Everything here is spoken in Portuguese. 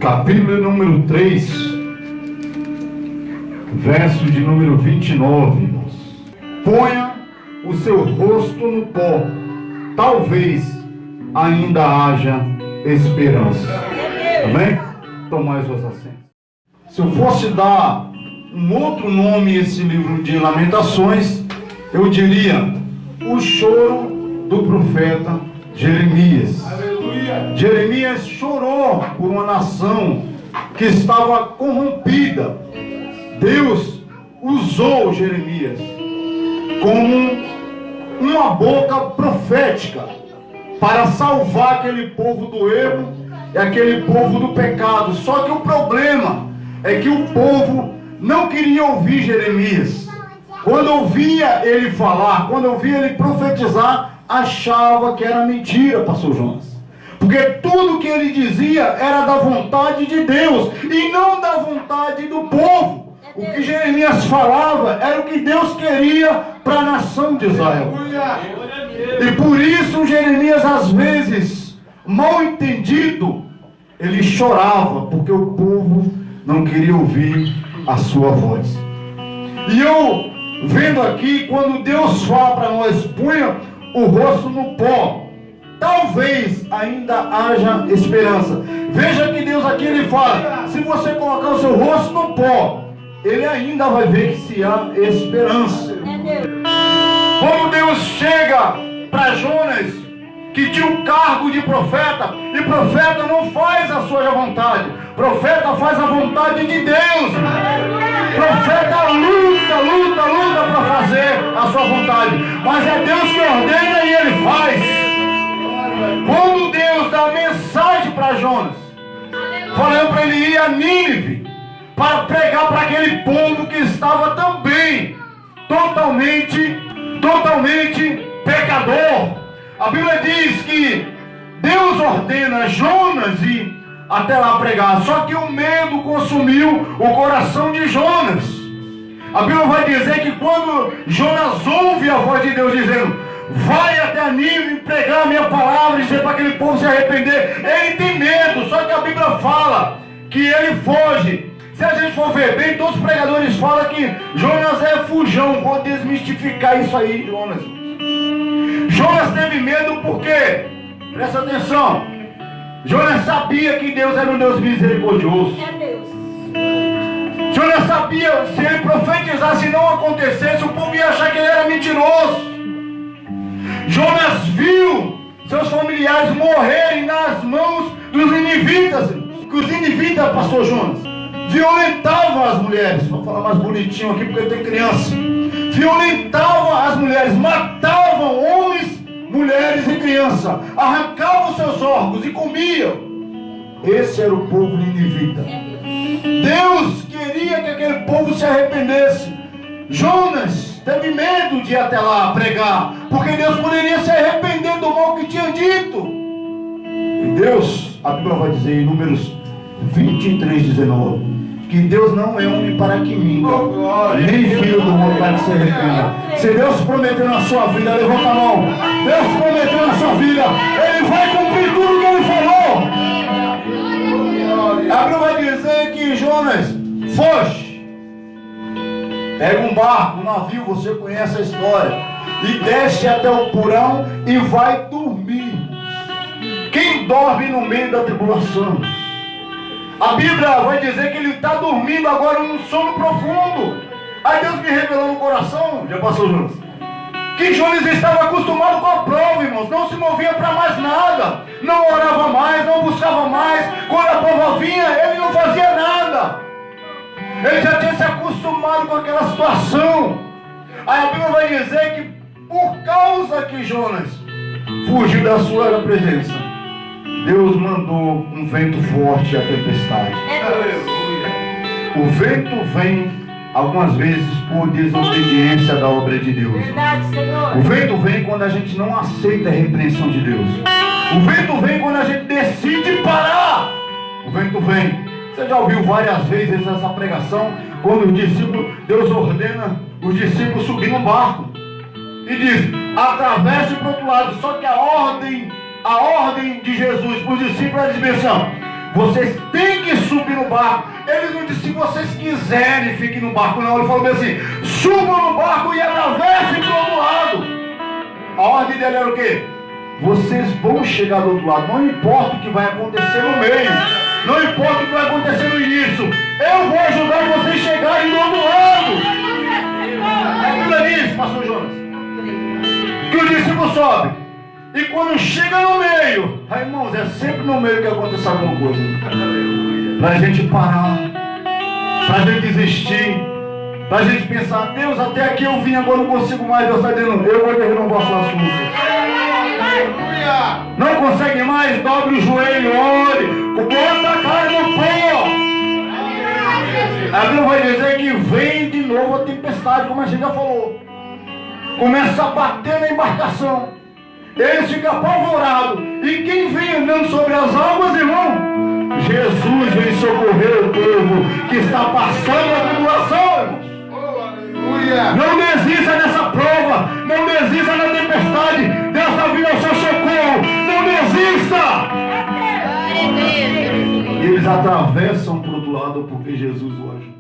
capítulo número 3, verso de número 29, irmãos. Ponha o seu rosto no pó, talvez ainda haja esperança. Amém? Tomai os seus assentos. Se eu fosse dar um outro nome a esse livro de Lamentações, eu diria o choro do profeta Jeremias. Aleluia. Jeremias chorou por uma nação que estava corrompida. Deus usou Jeremias como uma boca profética para salvar aquele povo do erro e aquele povo do pecado. Só que o problema é que o povo não queria ouvir Jeremias. Quando ouvia ele falar, quando ouvia ele profetizar, achava que era mentira, pastor Jonas. Porque tudo que ele dizia era da vontade de Deus e não da vontade do povo. O que Jeremias falava era o que Deus queria para a nação de Israel. E por isso Jeremias, às vezes, mal entendido, ele chorava, porque o povo não queria ouvir a sua voz. E eu, vendo aqui, quando Deus fala para nós, ponha o rosto no pó, talvez ainda haja esperança. Veja que Deus aqui, ele fala, se você colocar o seu rosto no pó, ele ainda vai ver que se há esperança. Quando Deus chega para Jonas, que tinha o cargo de profeta, e profeta não faz a sua vontade, profeta faz a vontade de Deus. Profeta luta para fazer a sua vontade, mas é Deus que ordena e ele faz. Quando Deus dá mensagem para Jonas, falando para ele ir a Nínive, para pregar para aquele povo que estava também totalmente pecador. A Bíblia diz que Deus ordena Jonas ir até lá pregar, só que o medo consumiu o coração de Jonas. A Bíblia vai dizer que quando Jonas ouve a voz de Deus dizendo, vai até a Nínive pregar a minha palavra e dizer para aquele povo se arrepender, ele tem medo. Só que a Bíblia fala que ele foge. Se a gente for ver bem, todos os pregadores falam que Jonas é fujão. Vou desmistificar isso aí, Jonas. Jonas teve medo porque, presta atenção, Jonas sabia que Deus era um Deus misericordioso. É Deus. Jonas sabia, se ele profetizasse e não acontecesse, o povo ia achar que ele era mentiroso. Jonas viu seus familiares morrerem nas mãos dos ninivitas. Que os ninivitas, pastor Jonas, violentavam as mulheres. Vou falar mais bonitinho aqui porque tem criança. Violentavam as mulheres, matavam homens, mulheres e crianças, arrancavam seus órgãos e comiam. Esse era o povo ninivita. Deus queria que aquele povo se arrependesse. Jonas teve medo de ir até lá pregar, porque Deus poderia se arrepender do mal que tinha dito. E Deus, a Bíblia vai dizer em Números 23:19, que Deus não é homem para que minta, nem filho do homem para que se arrependa. Se Deus prometeu na sua vida, levanta a mão. Deus prometeu na sua vida, Ele vai cumprir tudo que Ele falou. A Bíblia vai dizer que Jonas foge, pega um barco, um navio, você conhece a história, e desce até o porão e vai dormir. Quem dorme no meio da tribulação? A Bíblia vai dizer que ele está dormindo agora num sono profundo. Aí Deus me revelou no coração, já passou Jonas, que Jonas estava acostumado com a prova, irmãos. Não se movia para mais nada, não orava mais, não buscava mais. Quando a prova vinha, ele não fazia nada. Ele já tinha se acostumado com aquela situação. Aí a Bíblia vai dizer que por causa que Jonas fugiu da sua presença, Deus mandou um vento forte e a tempestade. O vento vem algumas vezes por desobediência da obra de Deus. Verdade, Senhor. O vento vem quando a gente não aceita a repreensão de Deus. O vento vem quando a gente decide parar. O vento vem. Você já ouviu várias vezes essa pregação, quando os discípulos, Deus ordena os discípulos subir no barco e diz, atravesse para o outro lado. Só que a ordem de Jesus para os discípulos é dizer assim, vocês têm que subir no barco. Ele não disse, se vocês quiserem, fiquem no barco, não. Ele falou bem assim, subam no barco e atravessem para o outro lado. A ordem dele era o quê? Vocês vão chegar do outro lado, não importa o que vai acontecer no meio, não importa o que vai acontecer no início, eu vou ajudar vocês a chegarem do outro lado. Aquilo é isso, pastor Jonas, que o discípulo sobe, e quando chega no meio, aí, irmãos, é sempre no meio que acontece alguma coisa, pra gente parar, pra gente desistir, pra gente pensar, Deus, até aqui eu vim, agora não consigo mais. Deus está dizendo, eu vou renovar suas forças. Não consegue mais? Dobre o joelho, ore, bota a cara no pó. A Bíblia vai dizer que vem de novo a tempestade, como a gente já falou. Começa a bater na embarcação. Eles ficam apavorados. E quem vem andando sobre as águas, irmão? Jesus vem socorrer o povo que está passando a tribulação, irmãos. Não desista dessa prova, não desista da tempestade. Deus está vindo ao seu socorro, não desista. E eles atravessam para o outro lado porque Jesus o ajuda.